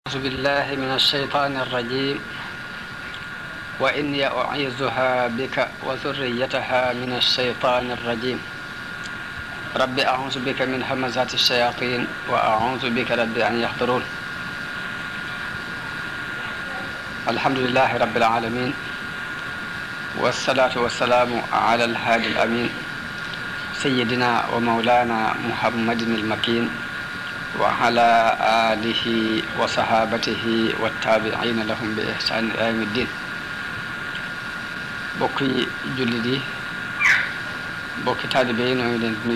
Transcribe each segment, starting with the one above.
أعوذ بالله من الشيطان الرجيم وإني أعيذها بك وذريتها من الشيطان الرجيم رب أعوذ بك من همزات الشياطين وأعوذ بك رب أن يحضرون الحمد لله رب العالمين والصلاة والسلام على الهادي الأمين سيدنا ومولانا محمد المكين وعلى آله وصحابته والتابعين لهم بإحسان إلى يوم الدين bokki jullit yi bokki taalibe yi ñoo ngi leen di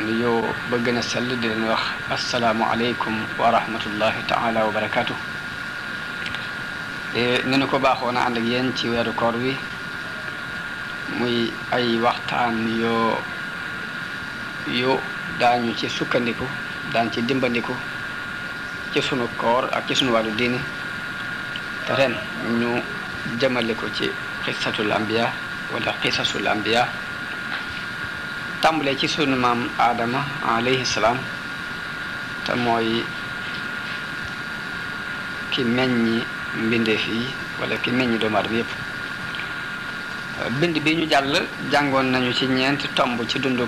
nuyu ba gën a sell di leen wax assalaamu aleykum wa rahmatullahi taala wa barakaatu. ni nu ko baaxoon a ànd ak yéen ci weeru koor wi muy ay waxtaan yoo daañu ci sukkandiku daañu ci dimbandiku ci sunu koor ak ci sunu wàllu diini te ren ñu jëmale ko ci qisatul anbiya wala qisasul anbiya tàmbalee ci sunu maam Adama alayhi salaam te mooy ki meññi mbindeef yi wala ki meññi doomu aadama yépp bind bi ñu jàll jàngoon nañu ci ñeenti tomb ci dundu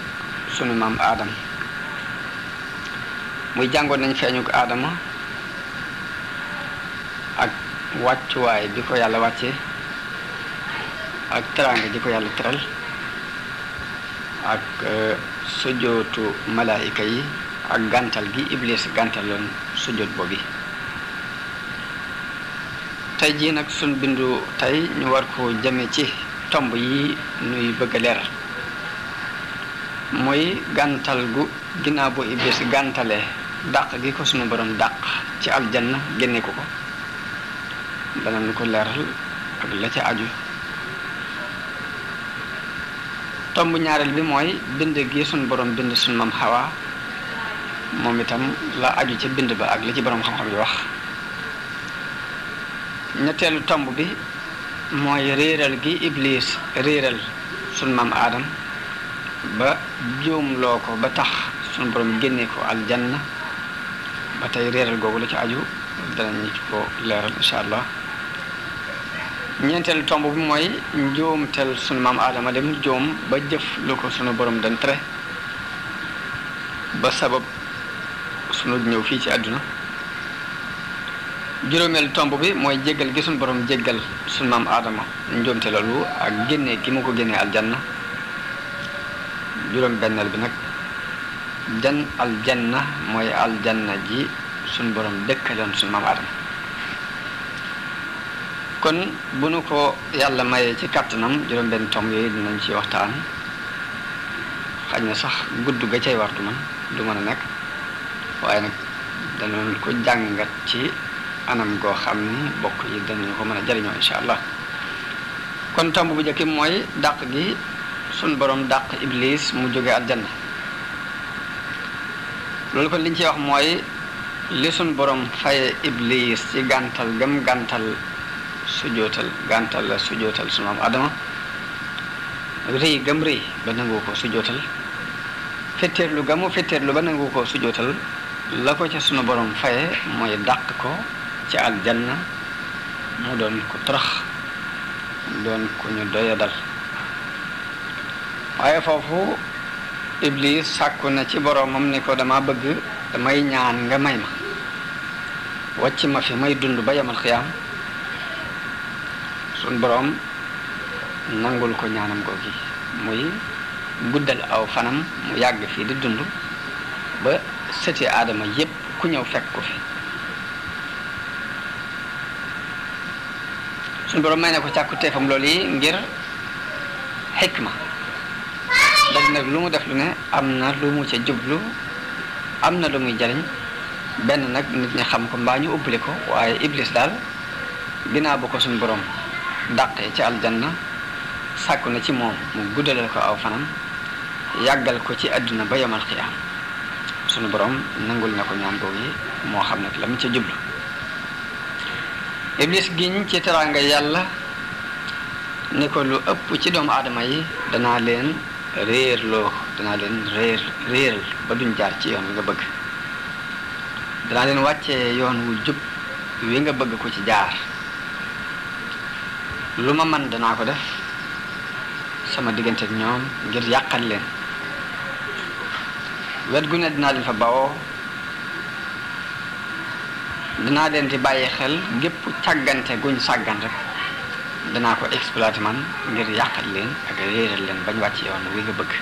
sunu maam Adama muy jàngoon nañ feeñuk Adama ak wàccuwaay bi ko yàlla wàcce ak teraanga ji ko yàlla teral ak sujootu malaayika yi ak gàntal gi iblis gàntaloon sujoot boobu tey jii nag suñ bindu tey ñu war ko jëme ci tomb yi nuy bëgg a leeral mooy gàntal gu ginnaaw bu iblis gàntalee dàq gi ko sunu borom dàq ci aljanna génne ko danañ ko leeral ak la ca aju tomb ñaareel bi mooy bind gi suñ borom bind suñ maam Hawa moom itam la aju ca bind ba ak la ci borom xam-xam yi wax ñetteelu tomb bi mooy réeral gi iblis réeral suñ maam Adam ba juumloo ko ba tax suñ borom génne ko aljanna ba tey réeral googu la ca aju danañ ko leeral incha allah ñeenteelu tomb bi mooy njuumtel sunu maam Adama dem juum ba jëf lu ko sunu borom dan tere ba sabab sunu ñëw fii ci àdduna juróomeelu tomb bi mooy jéggal gi sunu borom jéggal sunu maam Adama njuumte loolu ak génne gi mu ko génnee aljanna juróom benneel bi nag jan aljanna mooy aljanna ji sunu borom dëkkaloon sunu maam Adama kon bu nu ko yàlla mayee ci kàttanam juróom benn tomb yooyu dinañ ci waxtaan xaj na sax gudd ga cay wartu man du mën a nekk waaye nag danañ ko jàngat ci anam goo xam ni bokk yi danañu ko mën a jariñoo insha allah kon tomb bu njëkk mooy dàq gi sun borom dàq iblis mu jóge aljanna loolu kon liñ ci wax mooy li sun borom faye iblis ci gàntal gam gàntal gàntal la sujootal sunu maam Adama rëy gam rëy ba nangu ko sujootal fetteerlu gamu fetteerlu ba nangu ko sujootal la ko ca sunu borom faye mooy dàq ko ci aljanna mu doon ko torox doon ko ñu doyadal waaye foofu iblis sàkku na ci boromam ni ko damay ñaan nga may ma wàcc ma fi may dund ba yamal xiyaam sun borom nangul ko ñaanam googi muy guddal aw fanam mu yàgg fii di dund ba sëti Adama yépp ku ñëw fekk ko fi sun borom may na ko càkkuteefam loolu yi ngir xikma daf nag lu mu def lu ne am na lu mu ca jublu am na lu muy jariñ benn nag nit ñi xam ko mbaa ñu ubbali ko waaye iblis daal ginnaaw bu ko suñ borom dàqee ci aljanna sàkku na ci moom mu guddalal ko aw fanam yàggal ko ci àdduna ba yamal xiyaam sunu borom nangul na ko ñaan googu yi moo xam nag la mu ca jublu iblis giñ ci teraanga yàlla ni ko lu ëpp ci doomu aadama yi danaa leen réerloo danaa leen réeral ba duñ jaar ci yoon wi nga bëgg danaa leen wàccee yoon wu jub wi nga bëgg ko ci jaar lu ma man danaa ko def sama diggante ak ñoom ngir yàqal leen wet gu ne dinaa leen fa bawoo dinaa leen di bàyyi xel gépp càggante guñ sàggan rek danaa ko exploiter man ngir yàqal leen ak réeral leen bañ wàcc yoon wi nga bëgg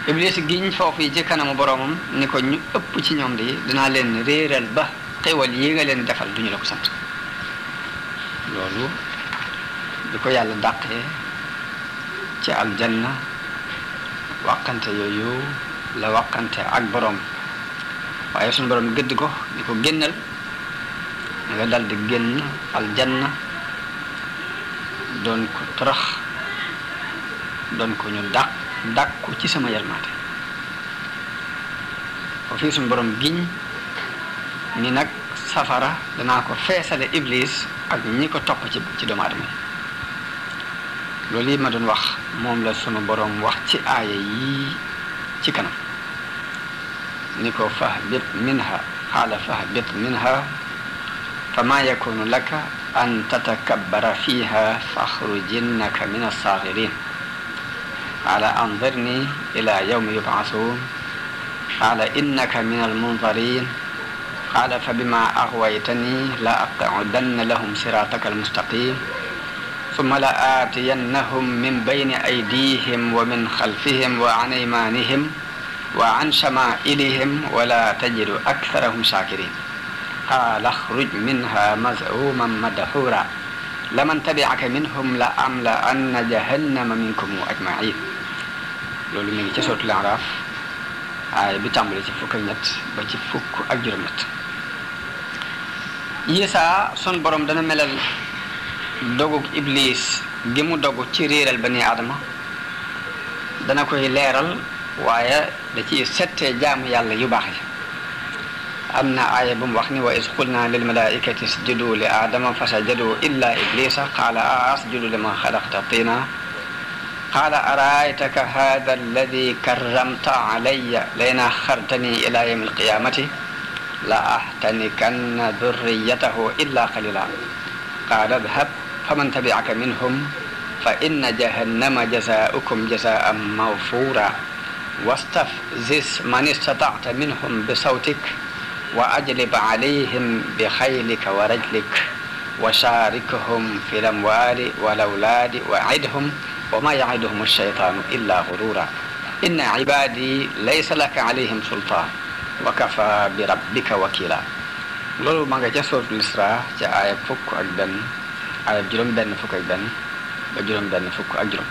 Iblis giñ foofu yi ci kanamu boroomam ni ko ñu ëpp ci ñoom di dinaa leen réeral ba xéwal yi nga leen defal duñu la ko sant loolu bi ko yàlla dàqee ci aljanna waqante yooyu la waqante ak boroom waaye suñu boroom gëdd ko di ko génnal nga dal di génn aljanna doon ko torox doon ko ñu dàkku ci sama yërmaate ko fii suñu boroom giñ ni nag safara danaa ko feesale Iblis ak ñi ko topp ci doomu aadama yi loolu yi ma doon wax moom la sunu boroom wax ci aaya yi ci kanam ni ko fahbit minha qaala fahbit minha fama yakunu laka an tatakabbara fiha fakhruj innaka min as-saghirin qaala anzirni ila yawmi yub'athun qaala innaka min al-munzirin qaala fabima aghwaytani la aq'udanna lahum sirataka al-mustaqim ثم لآتينهم من بين أيديهم ومن خلفهم وعن أيمانهم وعن شمائلهم ولا تجد أكثرهم شاكرين قال اخرج منها مذءوما مدحورا لمن تبعك منهم لأملأن جهنم منكم أجمعين loolu mi ngi ci suratul A'raf aaya bi tàmbali ci fukk ak ñett ba ci fukk ak juróom-ñett Isa sun borom dana melal dogug Iblis gi mu dogu ci réeral bani Aadama dana koy leeral waaye da ci settee jaamu yàlla yu baax yi am na aaya bu mu wax ni wa iz qulna lil malaikati isjudu li aadama fasajadu illa iblisa qaala a asjudu liman xalaqta tina qaala araaytaka hada alladi karramta alayya layna axartani ila yawmi alqiyamati la ahtanikanna durriyatahu illa qalila qaala idhab faman tabi'aka minhum fa inna jahannama jazaa'ukum jazaa'an mawfuura wastafziz man istata'ta minhum bisawtik wa ajlib alayhim bixaylika wa rajlik wa shaarikhum fi lamwaali wal awlaadi wa idhum wa ma ya'iduhum ash-shaytaanu illa ghuruura inna ibaadi laysa laka alayhim sultaan wa kafa bi rabbika wakiila loolu ma nga ca suuratul Israa ca aaya fukk ak benn aaya juróom benn fukk ak benn ba juróom benn fukk ak juróom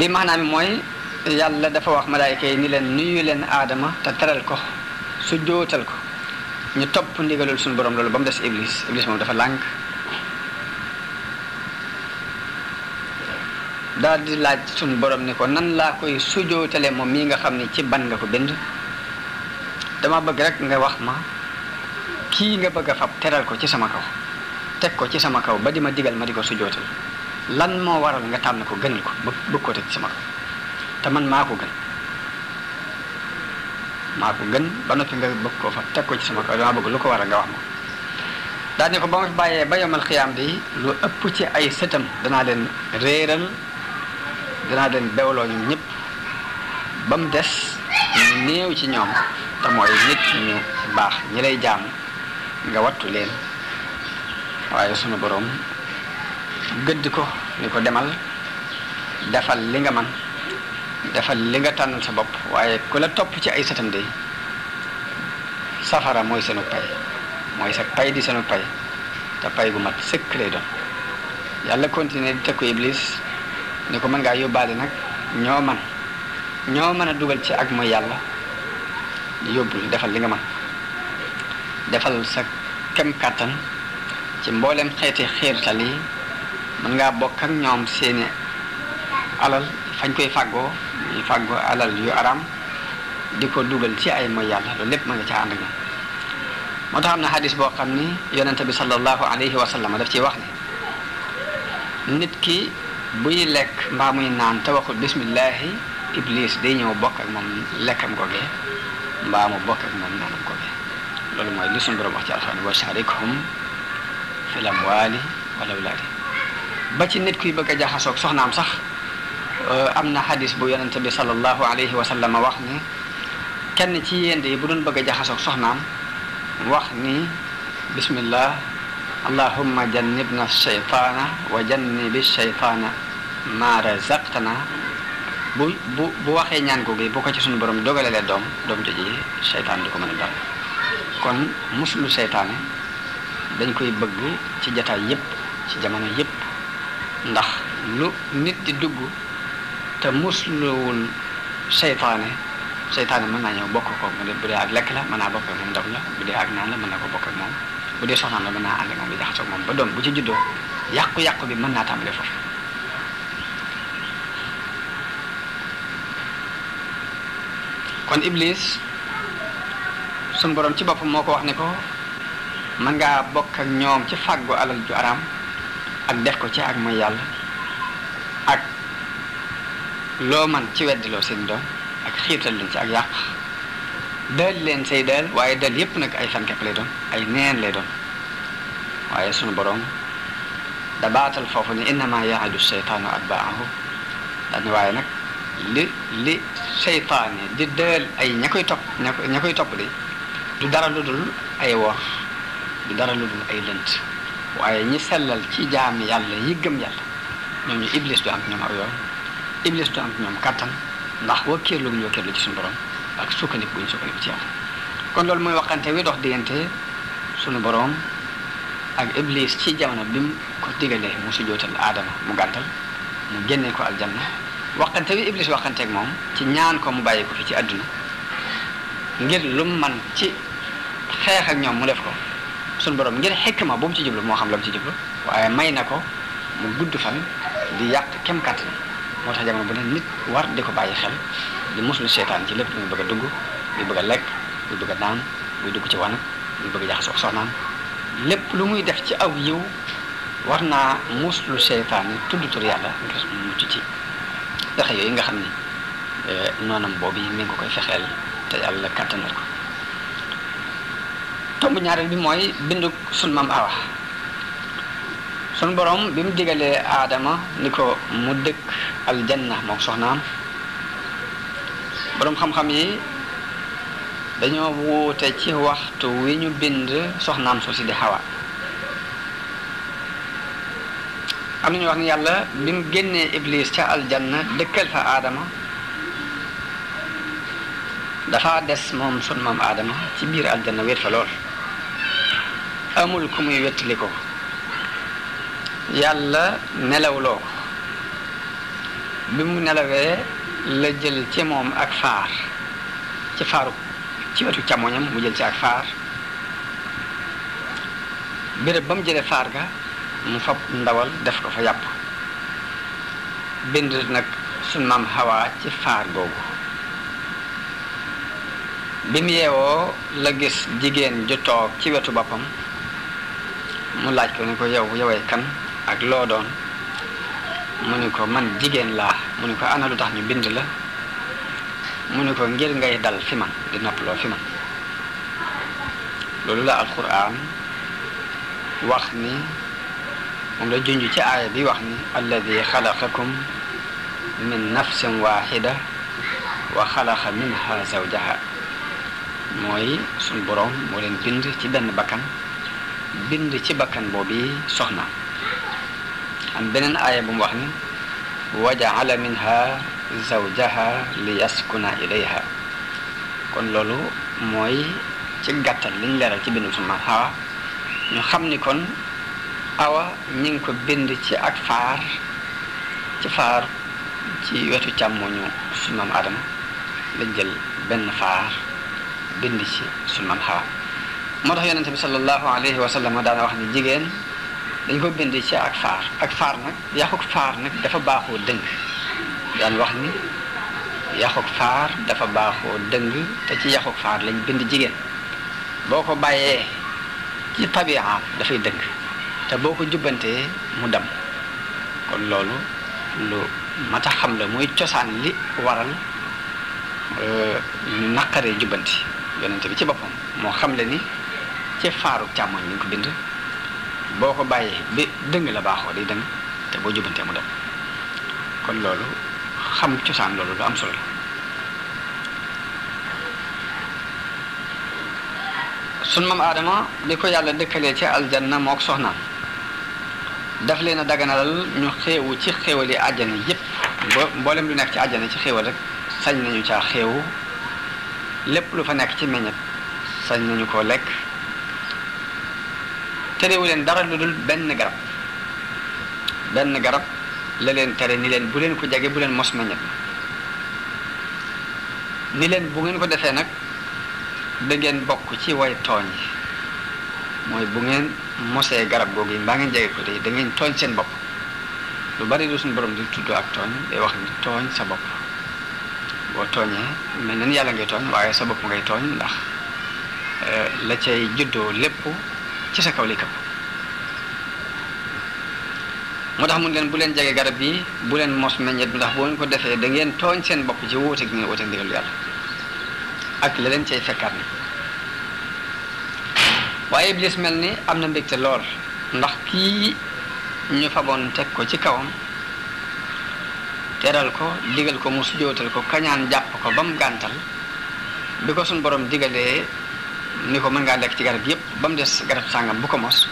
li maanaam mooy yàlla dafa wax malaayika yi ni leen nuyu leen aadama te teral ko su jootal ko ñu topp ndigalul suñu borom loolu ba mu des Iblis moom dafa lànk daal di laaj suñu borom ni ko nan laa koy sujootale moom mii nga xam ni ci ban nga ko bind dama bëgg rek nga wax ma kii nga bëgg a fab teral ko ci sama kaw teg ko ci sama kaw ba di ma digal ma di ko sujootal lan moo waral nga tànn ko gënal ko bëgg ko teg ci sama kaw te man maa ko gën ba noppi nga bëgg koo fab teg ko ci sama kaw dama bëgg lu ko waral nga wax ma daal ne ko ba ma fi bàyyee ba yomal xiyaam bi lu ëpp ci ay sëtam danaa leen réeral danaa leen bewloo ñoom ñëpp ba mu des ñu néew ci ñoom te mooy nit ñu baax ñi lay jaam nga wattu leen waaye sunu boroom gëdd ko ni ko demal defal li nga man defal li nga tànnal sa bopp waaye ku la topp ci ay sëtam de safara mooy seenu pay mooy sa pay di seenu pay te pay gu mat sëkk lay doon yàlla continuer di tëkku Iblis ni ko mën ngaa yóbbaale nag ñoo mën a dugal ci ak mooy yàlla yóbbul defal li nga mën defal sa kem kàttan ci mboolem xeeti xiirtal yi mën ngaa bokk ak ñoom seeni alal fañ koy fàggoo ñu fàggoo alal yu araam di ko dugal ci ay mooy yàlla loolu lépp ma nga ca ànd ak ñoom moo tax am na xadis boo xam ni yonente bi sallallahu alayhi wa sallam daf ciy wax ni nit ki buy lekk mbaa muy naan te waxul bismillahi iblis day ñëw bokk ak moom lekkam googee mbaa mu bokk ak moom naanam googee loolu mooy li suñu borom wax ci alxuraan wa sharikhum fil amwaali wal awlaadi ba ci nit kuy bëgg a jaxasoog soxnaam sax am na xadis bu yonente bi sallallahu alayhi wa sallam wax ni kenn ci yéen yi bu doon bëgg a jaxasoog soxnaam wax ni bismillah allahumma jannibna shaytaana wa jannibi shaytaana ma razaqtana bu waxee ñaan googu bu ko ci suñu borom dogalalee doom joji seytaan du ko mën a dal kon muslu seytaane dañ koy bëgg ci jataay yépp ci jamono yépp ndax lu nit di dugg te musluwul seytaane mën naa ñëw bokk ko bu dee ak lekk la mën naa bokk ak moom ndab la bu dee ak naan la mën na ko bokk ak moom bu dee soxnaam la mën naa ànd ak moom di jaxasoo ak moom ba doom bu ci juddoo yàqu-yàqu bi mën naa tàmbale foofu kon iblis suñu borom ci boppam moo ko wax ne ko mën ngaa bokk ak ñoom ci fàggu alal ju araam ak def ko ci ak mooy yàlla ak loo man ci weddiloo seen doom ak xiirtal leen ci ak yàq dal leen say dal waaye dal yépp nag ay fen kepp lay doon ay neen lay doon waaye sunu borom da baatal foofu ni innama ya'idu shaytaanu atba'ahu daal ne waaye nag li seytaane di dal ay ña koy topp de du dara lu dul ay wor du dara lu dul ay lënt waaye ñi sellal ci jaami yàlla yi gëm yàlla ñoom ñu iblis du am ñoom aw yoon iblis du am ñoom kattan ndax wakkeerlu ñu wakkeerlu ci suñu borom ak sukkandiku bu ñu sukkandiku ci yàlla kon loolu mooy waxante wi dox diggante suñu borom ak iblis ci jamono bi mu ko digalee mu sujjóotal aadama mu gàntal mu génnee ko aljanna waxante wi iblis waxanteeg moom ci ñaan ko mu bàyyi ko fi ci àdduna ngir lu mu man ci xeex ak ñoom mu def ko suñu borom ngir xikma bu mu ci jublu moo xam la mu ci jublu waaye may na ko mu gudd fan di yàq kem kàttan moo tax jamono bu ne nit war di ko bàyyi xel di muslu seytaan ci lépp lu muy bëgg a dugg muy bëgg a lekk muy bëgg a naan muy dugg ci wanag muy bëgg a jaxasoo soxnaam lépp lu muy def ci aw yiw war naa muslu seytaan yi tudd tur yàlla ngir mucc ci pexe yooyu nga xam ni noonam boobu yi mi ngi ko koy fexeel te yàlla kattanal ko tomb ñaareel bi mooy bindu sunu maam Awa sunu borom bi mu digalee aadama ni ko mu dëkk aljanna moom soxnaam borom xam-xam yi dañoo wuute ci waxtu wi ñu bind soxnaam soo si di Hawa am nañu wax ni yàlla bi mu génnee iblis ca aljanna dëkkal fa aadama dafa des moom sunu maam aadama ci biir aljanna wéet fa lool amul ku muy wettali ko yàlla nelawloo ko bi mu nelawee la jël ci moom ak faar ci wetu càmmoñam mu jël ci ak faar béréb ba mu jëlee faar ga mu fab ndawal def ko fa yàpp bind nag sunu maam Hawa ci faar googu bi mu yeewoo la gis jigéen ju toog ci wetu boppam mu laaj ko ni ko yowee kan ak loo doon mu ni ko man jigéen laa mu ni ko ana lu tax ñu bind la mu ni ko ngir ngay dal fi man di noppaloo fi man loolu la alquran wax ni moom la junj ci aaya bi wax ni alladi xalaqakum min nafsin waxida wa xalaqa minha zawjaha mooy suñ boroom moo leen bind ci benn bakkan bind ci bakkan boobu soxna am beneen aaya bu mu wax ni wa ja'ala minha zawjaha li yaskuna ilayha kon loolu mooy ci gàttal liñ leeral ci bindu suñu maam Hawa ñu xam ni kon Awa ñi ngi ko bind ci ak faar ci wetu càmmoñu suñu maam Adama lañ jël benn faar bind ci suñu maam Hawa moo tax yonente bi sallallahu alayhi wa sallam daana wax ni jigéen dañ ko bind ci ak faar nag yaxuk faar nag dafa baaxoo dëng daan wax ni yaxuk faar dafa baaxoo dëng te ci yaxuk faar lañ bind jigéen boo ko bàyyee ci tabiaam dafay dëng te boo ko jubbantee mu dam kon loolu lu mata xam la muy cosaan li waral ñu naqaree jubbanti yonente bi ci boppam moo xam le ni ci faaru càmmoñ ñu ko bind boo ko bàyyee bi dëng la baaxoo day dëng te boo jubbantee mu dem kon loolu xam cosaan loolu lu am solo la sun maam Aadama bi ko yàlla dëkkalee ci aljanna mook soxnaam daf leen a daganalal ñu xéewu ci xéewali àjjana yépp mboolem lu nekk ci àjjana ci xéewal rek sañ nañu caa xéewu lépp lu fa nekk ci meññet sañ nañu koo lekk terewu leen dara lu dul benn garab la leen tere ni leen bu leen ko jege bu leen mos meññet ni leen bu ngeen ko defee nag da ngeen bokk ci way tooñ yi mooy bu ngeen mosee garab googu yi mbaa ngeen jege ko de da ngeen tooñ seen bopp lu bari lu suñu borom di tudd ak tooñ day wax ni tooñ sa bopp boo tooñee mel na ni yàlla ngay tooñ waaye sa bopp ngay tooñ ndax la cay juddoo lépp ci sa kaw li këpp moo tax mun leen bu leen jege garab yi bu leen mos meññet ndax boo ngeen ko defee da ngeen tooñ seen bopp ci wóote gi ngeen wóote ndigalu yàlla ak la leen cay fekkaat ni waaye Iblis mel ni am na mbégte lool ndax kii ñu faboon teg ko ci kawam teral ko digal ko mu sujootal ko kañaan jàpp ko ba mu gàntal bi ko suñ borom digalee ni ko mën ngaa lekk ci garab yépp ba mu des garab sàngam bu ko mos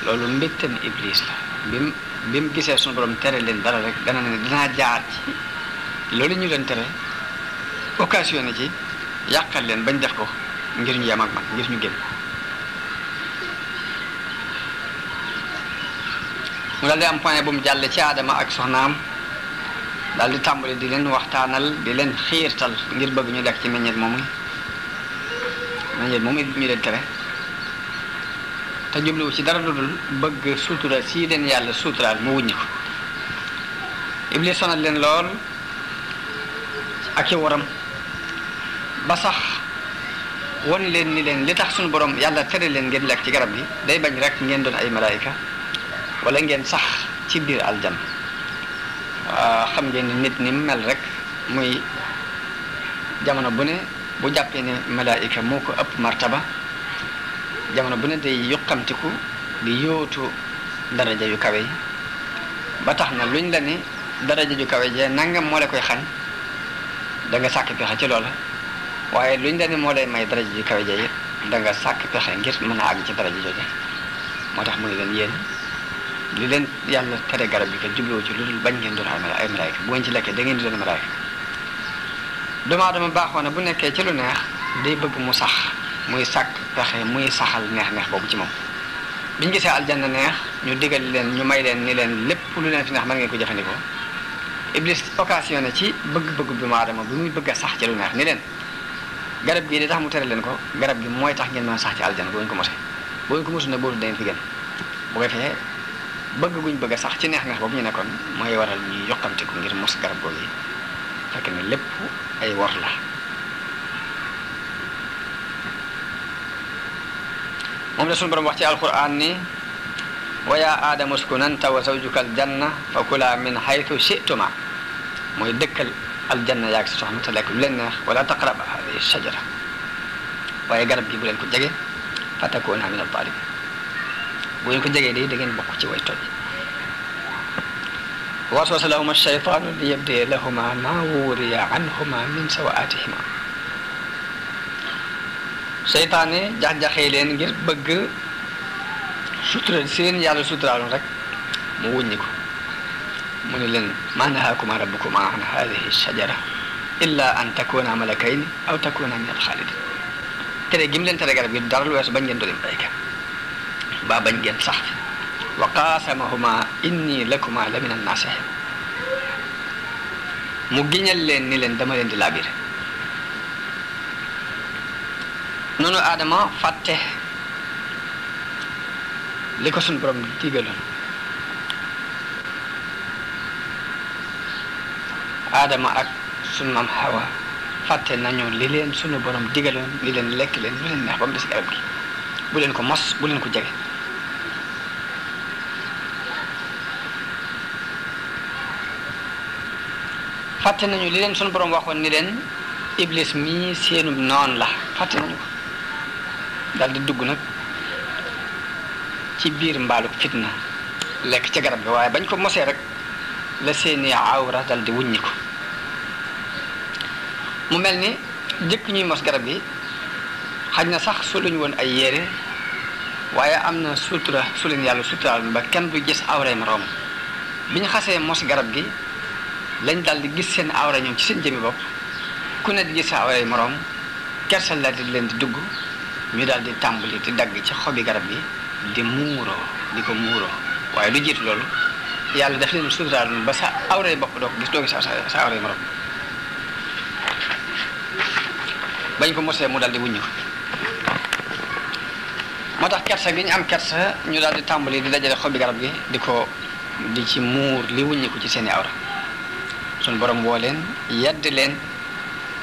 loolu mbégteem Iblis la bi mu gisee suñu borom tere leen dara rek dana ne dinaa jaar ci loolu ñu leen tere occasionné ci yàqal leen bañ def ko ngir ñu yem ak man ngir ñu génn mu daal di am point bu mu jàll ci Aadama ak soxnaam daal di tàmbali di leen waxtaanal di leen xiirtal ngir bëgg ñu lekk ci meññeet moomu ñu leen tere te jubluwu ci dara lu dul bëgg suutura sii leen yàlla suuturaal mu wuññi ko Iblis sonal leen lool ak i waram ba sax won leen ni leen li tax suñu borom yàlla tere leen ngeen lekk ci garab gi day bañ rek ngeen doon ay malaayika wala ngeen sax ci biir aljan xam ngeen ni nit ni mel rek muy jamono bu ne bu jàppee ne malaayika moo ko ëpp martaba jamono bu ne day yuqamtiku di yóotu daraja yu kawe yi ba tax na luñ la ni daraja ju kawe jee nangam moo la koy xañ da nga sàkk pexe ci loola waaye luñ la ni moo lay may daraja ju kawe jee da nga sàkk pexe ngir mën a àgg ci daraja jooje moo tax mu ne leen yéen li leen yàlla tere garab bi kat jubluwu ci lu dul bañ ngeen doon ay malaayika bu ngeen ci lekkee da ngeen di doon malaayika doomu aadama baaxoo na bu nekkee ci lu neex day bëgg mu sax muy sàkk pexe muy saxal neex-neex boobu ci moom biñ gisee aljanna neex ñu digal leen ñu may leen ni leen lépp lu leen fi neex mën ngeen ko jëfandikoo Iblis occasion na ci bëgg-bëgg bi doomu aadama bu muy bëgg a sax ci lu neex ni leen garab gii di tax mu tere leen ko garab gi mooy tax ngeen mën a sax ci aljanna bu ngeen ko mosee bu ngeen ko mosul nag boobu da ngeen fi gën bu ko fee bëgg guñ bëgg a sax ci neex-neex boobu ñu nekkoon mooy waral ñuy yokkamtiku ngir mos garab googu yi fekk ne lépp ay wor la moom la suñu borom wax ci alquran ni wa ya aadama uskun anta wa zawjuka aljanna fa kula min haythu shi'tuma mooy dëkkal aljanna yaag si soxna te lekk lu leen neex wala taqraba hadihi shajara waaye garab gi bu leen ko jege fa takuna min al-zalimin bu ngeen ko jegee de da ngeen bokk ci way tooñ waswasa lahuma ash-shaytaanu liyubdiya lahuma ma wuriya anhuma min sawaatihima seytaane jax-jaxee leen ngir bëgg sutura seen yàlla suturaaloon rek mu wuññi ko mu ne leen ma nahaakuma rabbukuma an hadihi shajara illa an takuna malakayni aw takuna min al-xaalidin tere gim leen tere garab gi dara lu weesu bañ ngeen doon bayka ba bañ ngeen sax wa qaasamahuma inni lakuma la min an-naasihin mu giñal leen ni leen dama leen di laabire noonu Adama fàtte li ko suñu borom digaloon Adama ak suñu maam Hawa fàtte nañu li leen suñu borom digaloon li leen lekk leen lu leen neex ba mu des garab gi bu leen ko mos bu leen ko jege fàtte nañu li leen sunu borom waxoon ni leen iblis mii seenum noon la fàtte nañu ko daal di dugg nag ci biir mbaalu fitna lekk ca garab gi waaye bañ ko mosee rek la seeni awra dal di wuññi ko mu mel ni jëkk ñuy mos garab gi xaj na sax su luñu woon ay yére waaye am na sutura su leen yàlla suturaal ba kenn du gis awray moroom bi ñu xasee mos garab gi lañ dal di gis seen awra ñoom ci seen jëmi bopp ku ne di gis sa awray moroom kersal la di leen di dugg ñu daal di tàmbali di dagg ci xobi garab gi di ko muuroo waaye lu jiitu loolu yàlla daf leen suturaal ba sa awray bopp doo ko gis doo gis sa awray moroom bañ ko mosee mu daal di wuññu moo tax kersa gi ñu am kersa ñu daal di tàmbali di dajale xobi garab gi di ci muur li wuññiku ci seeni awra suñu borom woo leen yedd leen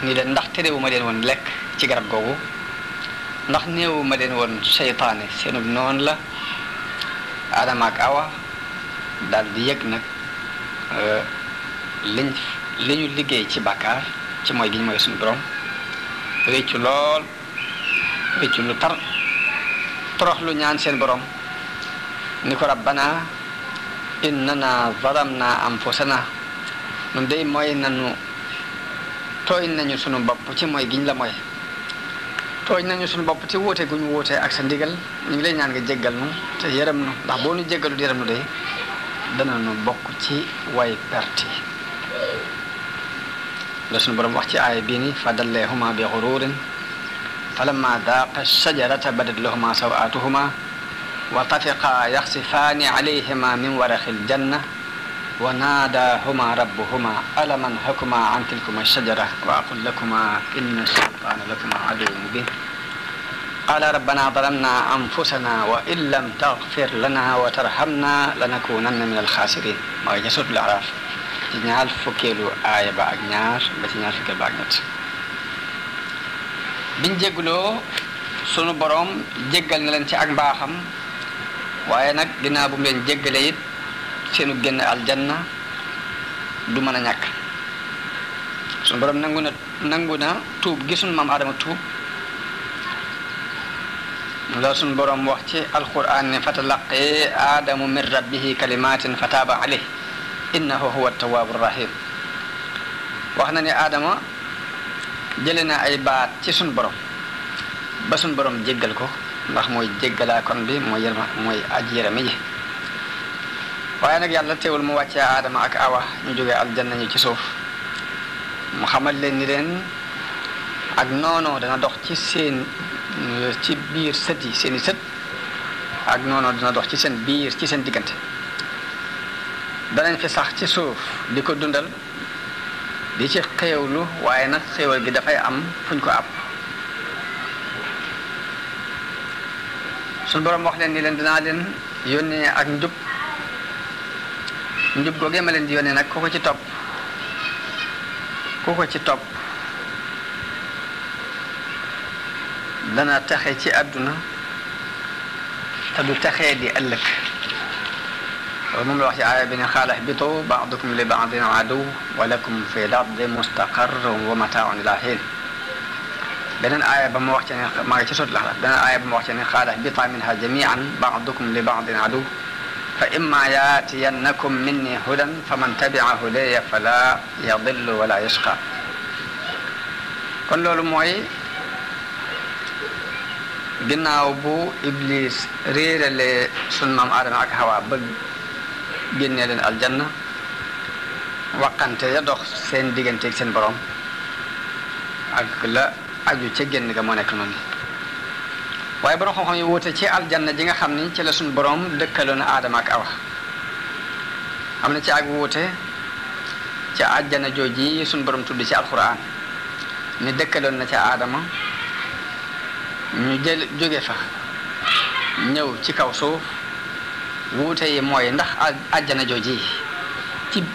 ni leen ndax terewu ma leen woon lekk ci garab googu ndax néewu ma leen woon seytaane seenu noonu la Adama ak Awa daal di yëg nag li ñu liggéey ci bàkkaar ci mooy gi ñu mooy suñu borom réccu lool réccu lu tar torox lu ñaan seen borom ni ko rabbana innana zalamna anfusana nun day mooy nanu tooñ nañu sunu bopp ci mooy giñ la mooy tooñ nañu sunu bopp ci wuute gu ñu wuute ak sa ndigal ñu ngi lay ñaan nga jéggal nu te yërëm nu ndax boo nu jéggalu yërëm nu day dana nu bokk ci way perti la sunu borom wax ci aaya bii ni fa dalleehuma bi xururin falamma daaqa shajarata badat lahuma sawatuhuma wa tafiqa yaxsifaani alayhima min waraqi aljanna wa naadaahuma rabbuhuma alam anhakuma an tilkuma shajara wa aqul lakuma inna shaytana lakuma aduwwun mubin qala rabbana zalamna anfusana wa in lam taghfir lana wa tarhamna lanakunanna min alxaasirin mooy ca suratul Araaf ci ñaar fukkeelu aaya ba ak ñaar ba ci ñaar fukkeel ba ak ñett biñ jégguloo sunu borom jéggal na leen ci ak mbaaxam waaye nag ginnaaw bu mu leen jéggale it seenu génn aljanna du mën a ñàkk sunu borom nangu na tuub gi sunu maam Adama tuub la sunu borom wax ci alquran ne fatalaqee aadamu min rabbihi kalimatin fataaba alayh innahu huwa tawaabu rahim wax na ne Adama jële na ay baat ci sunu borom ba sunu borom jéggal ko ndax mooy jéggalaa kon bi mooy aji yërëme ji waaye nag yàlla teewul mu wàccee Adama ak Awa ñu jógee aljanna ñu ci suuf mu xamal leen ni leen ak noonoo dana dox ci biir sët yi seeni sët ak noonoo dana dox ci seen biir ci seen diggante danañ fi sax ci suuf di ko dundal di ci xéewlu waaye nag xéewal gi dafay am fuñ ko ab suñu borom wax leen ni leen dinaa leen yónnee ak njub googee ma leen di yónnee nag ku ko ci topp dana taxe ci àdduna te du taxee di ëllëg loolu moom la wax ci aaya bi ne xaala ihbitu ba'dukum li ba'din aduw wa lakum fi l-ardi mustaqarrun wa mata'un ila hiin beneen aaya ba mu wax ci ne maa ngi ci sot la beneen aaya ba mu wax ci ne xaala ihbita minha jami'an ba'dukum li ba'din aduw fa imma yaatiyannakum minni hudan faman tabi'a hudaya fala yadillu wala yashqa kon loolu mooy ginnaaw bu Iblis réerale sunu maam Adama ak Hawa ba génnee leen aljanna waqante ya dox seen digganteeg seen borom ak la aju ca génn ga moo nekk noonu waaye borom xam-xam yi wuute ci aljanna ji nga xam ni ci la suñu borom dëkkaloon Adama ak Awa am na ci ak wuute ci àjjana jooji suñu borom tudd ci alquran ni dëkkaloon na ca Adama ñu jóge fa ñëw ci kaw suuf wuute yi mooy ndax àjjana jooji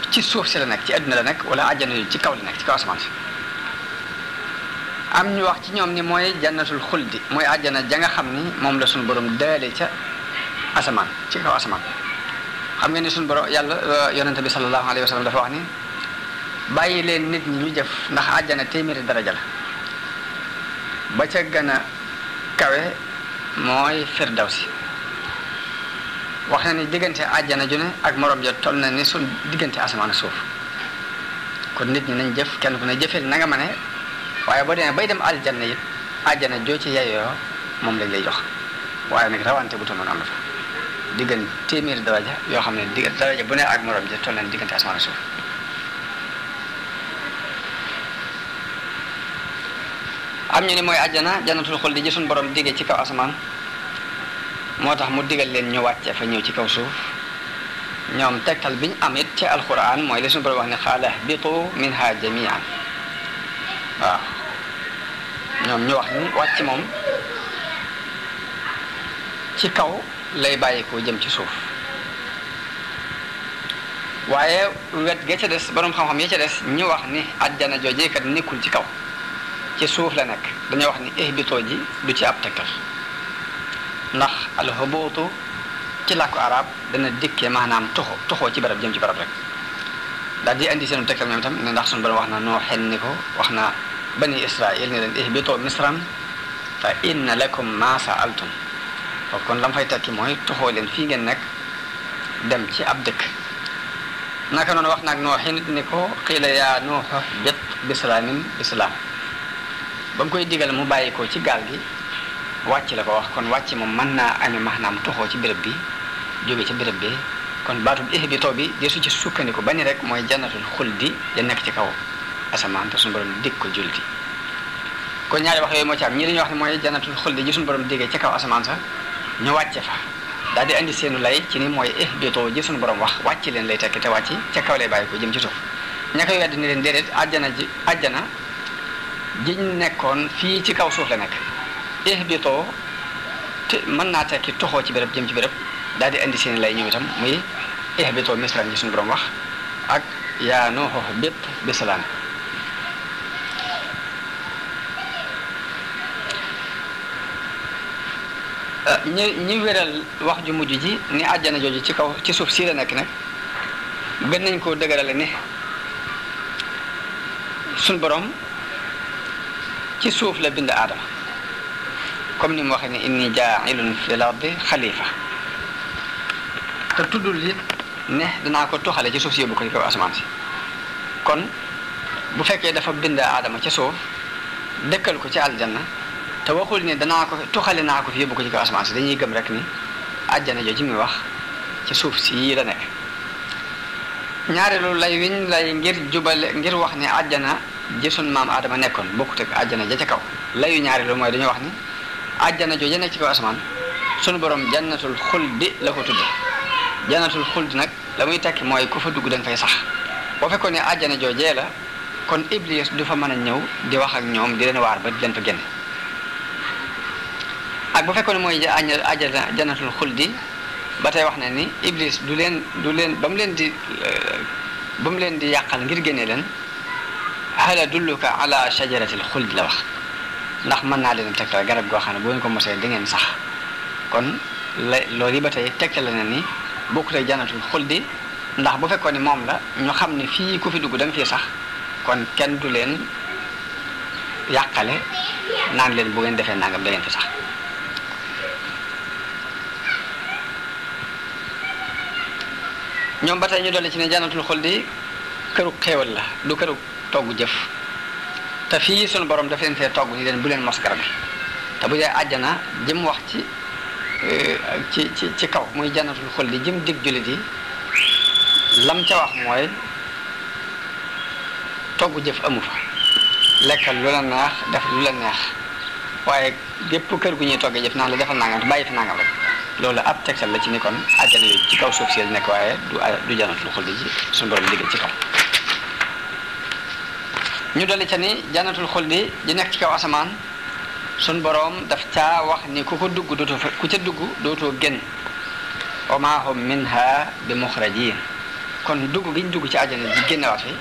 ci suuf si la nekk ci àdduna la nekk wala àjjana jooji ci kaw la nekk ci kaw asamaan si am ñu wax ci ñoom ni mooy jannatul xuldi mooy àjjana ja nga xam ni moom la suñu borom daale ca asamaan ci kaw asamaan xam ngeen ni suñu borom yàlla yonente bi sallallahu alayhi wa sallam dafa wax ni bàyyi leen nit ñi ñu jëf ndax àjjana téeméeri daraja la ba ca gën a kawe mooy firdawsi wax na ni diggante àjjana ju ne ak morom ja toll na ni suñ diggante asamaan ak suuf kon nit ñi nañ jëf kenn ku ne jëfeel na nga ma ne waaye boo demee bay dem aljanna it àjjana joo ci yeyoo moom lañ lay jox waaye nag rawante bu toll am na fa diggante téeméeri daraja yoo xam ne diggante daraja bu ne ak morom ja toll na ni diggante asamaan ak suuf am ñu ne mooy àjjana jannatul xuldi ji suñ borom digge ci kaw asamaan moo tax mu digal leen ñu wàcce fa ñëw ci kaw suuf ñoom tegtal biñ am it ci alquran mooy li suñu borom wax ne qaala ihbitu minha jamian waaw ñoom ñu wax ni wàcc moom ci kaw lay bàyyi ko jëm ci suuf waaye wet ga ca des borom xam-xam yi ca des ñu wax ni àjjana joojee kat nekkul ci kaw ci suuf la nekk dañoo wax ni ihbitoo ji du ci ab tegtal ndax alhubuutu ci làkku arab dana dikkee maanaam toxoo ci barab jëm ci barab rek daal di indi seenu tegtal ñoom itam ne ndax suñu borom wax na noo xen ni ko wax na bani israil ne leen ihbitoo misran fa inna lakum ma saaltum foofu kon la mu fay tekki mooy toxoo leen fii ngeen nekk dem ci ab dëkk naka noonu wax naag noo xenit ni ko xiila yaa nuuxu bit bisalaamin bisalaam ba mu koy digal mu bàyyi ko ci gaal gi wàcc la ko wax kon wàcc moom mën naa amee maanaam toxoo ci béréb bi jóge ci béréb bi kon baatub ihbitoo bi desu ci sukkandiku ba ni rek mooy jannatul xuldi ya nekk ci kaw asamaan te suñu borom dig ko julti kon ñaari wax yooyu moo ci am ñi dañuy wax ne mooy jannatul xuldi ji suñu borom diggee ci kaw asamaan sax ñu wàcce fa daal di andi seenu lay ci ni mooy ihbitoo ji suñu borom wax wàcc leen lay tekki te wàcc ca kaw lay bàyyi ko jëm ci suuf ña koy wedd ni leen déedéet àjjana jiñ nekkoon fii ci kaw suuf la nekk ihbitoo te mën naa tekki toxoo ci béréb jëm ci béréb daal di indi seen lay ñëw itam muy ihbitoo misran ji suñu borom wax ak yaa nuuhu ihbit bisalaam ñi wéral wax ju mujj ji ni àjjana jooju ci kaw ci suuf sii la nekk nag gën nañ koo dëgërale ni suñu borom ci suuf la bind aadama comme ni mu waxee ne inni jaailun fil ardi xalifa te tuddul it ne danaa ko toxale ci suuf si yóbbu ko ci kaw asamaan si kon bu fekkee dafa bind aadama ca suuf dëkkal ko ci aljanna te waxul ne danaa ko toxale naa ko fi yóbbu ko ci kaw asamaan si dañuy gëm rek ni àjjana jooju muy wax ci suuf si la nekk ñaareelu lay wiñ lay ngir jubale ngir wax ne àjjana ji sun maam aadama nekkoon bokkut ak àjjana ja ca kaw layu ñaareelu mooy dañoo wax ni àjjana jooju nekk ci kaw asamaan sunu borom jannatul xuldi la ko tudde jannatul xuldi nag la muy tekki mooy ku fa dugg da nga fay sax boo fekkoon ne àjjana joojee la kon iblis du fa mën a ñëw di wax ak ñoom di leen waar ba di leen fa génne ak bu fekkoon ne mooy àjjana jannatul xuldi ba tey wax na ni iblis du leen ba mu leen di yàqal ngir génne leen hal adulluka ala shajaratil xuldi la wax ndax mën naa leen tegtal garab goo xam ne bu ngeen ko mosee da ngeen sax kon loolu yi ba tey tegtal la ne ni bokkut ak jannatul xuldi ndax bu fekkoon ni moom la ñu xam ne fii ku fi dugg da nga fii sax kon kenn du leen yàqale naan leen bu ngeen defee nangam da ngeen fi sax ñoom ba tey ñu dolli ci ne jannatul xuldi këru xéewal la du këru togg jëf te fii sunu borom daf leen fee togg ni leen bu leen mos garab te bu dee àjjana jëm wax ci kaw muy jannatul xuldi jëm dig jullit yi lam ca wax mooy togg jëf amu fa lekkal lu la neex def lu la neex waaye gépp kër gu ñuy toggee jëf naan la defal nangam te bàyyi fi nangam rek loolu ab tegtal la ci ni kon àjjana yooyu ci kaw suuf si nekk waaye du jannatul xuldi ji suñu borom diggal ci kaw ñu dolli ca ni jannatul xuldi ji nekk ci kaw asamaan suñu borom daf caa wax ni ku ko dugg dootoo fa ku ca dugg dootoo génn wa maa hum minha bi muxrajin kon dugg giñ dugg ci àjjana ji génnewaat fi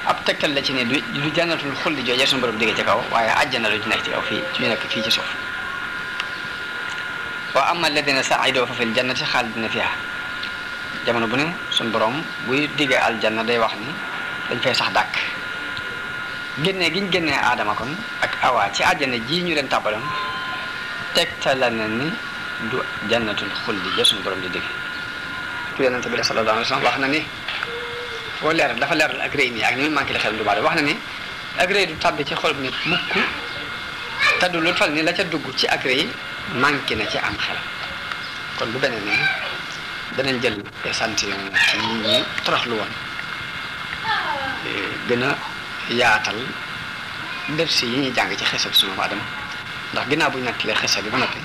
ab tegtal la ci ne du jannatul xuldi joojee suñu borom diggal ci kaw waaye àjjana lu ci nekk ci kaw fii ci nekk fii ci suuf wa amma alladina saidoo fa fil jannati xaalidina fiha jamono bu ne suñ borom buy diggee aljanna day wax ni dañ fay sax dàkk génnee giñ génnee aadama kon ak awa ci àjjana ji ñu leen tàbbaloon tegtale na ni du jannatul xuldi ja suñu borom di dégg yonente bi sallallahu alayhi wa sallam wax na ni foo leeral dafa leeral ak rëy nii ak ni mu manqué la xel du baax wax na ni ak rëy du tàbbi ci xol bu nit mukk te du lu toll ni la ca dugg ci ak rëy manqué na ci am xel kon bu beneen ni danañ jël échantillon ci nit ñi toroxlu woon gën a yaatal def si yi ñuy jàng ci xese bi sunu Adama ndax ginnaaw bu ñu nettalee xese bi ba noppi